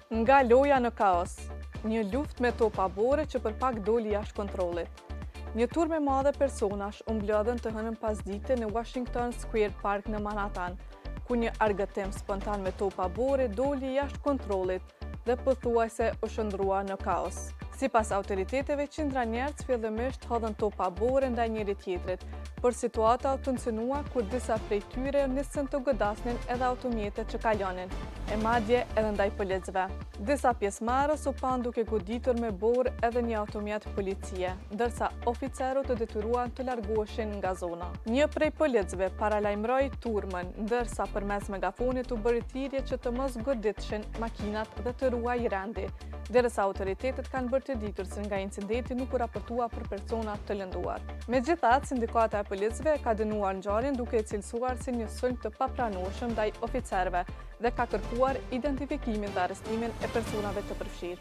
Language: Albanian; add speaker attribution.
Speaker 1: Nga loja në kaos, një luftë me topa bore që për pak doli jashtë kontrollit. Një turm e madhe personash u mblodhen të hënën pasdite në Washington Square Park në Manhattan, ku një argëtim spontan me topa bore doli jashtë kontrollit dhe pothuajse u shndrua në kaos. Sipas autoriteteve, qindra njerëz fillimisht hodhën topa bore ndaj njëri tjetrit, por situata u tensionua kur disa prej tyre nisën të godasnin edhe automjetet që kalonin, e madje edhe ndaj policëve. Disa pjesëmarrës u pan duke goditur me borë edhe një automjet policie, ndërsa oficerët të detyruan të largoheshin nga zona. Një prej policëve paralajmëroi turmën, ndërsa përmes megafonit u bëri thirrje që të mos goditshin makinat dhe të ruaj rendi, derisa autoritetet kanë bërë të ditur se nga incidenti nuk u raportua për persona të lënduar. Megjithatë, sindikata e policëve ka dënuar ngjarjen duke e cilësuar si një sulm të papranueshëm ndaj oficerëve dhe ka kërkuar identifikimin dhe arrestimin e personave të përfshirë.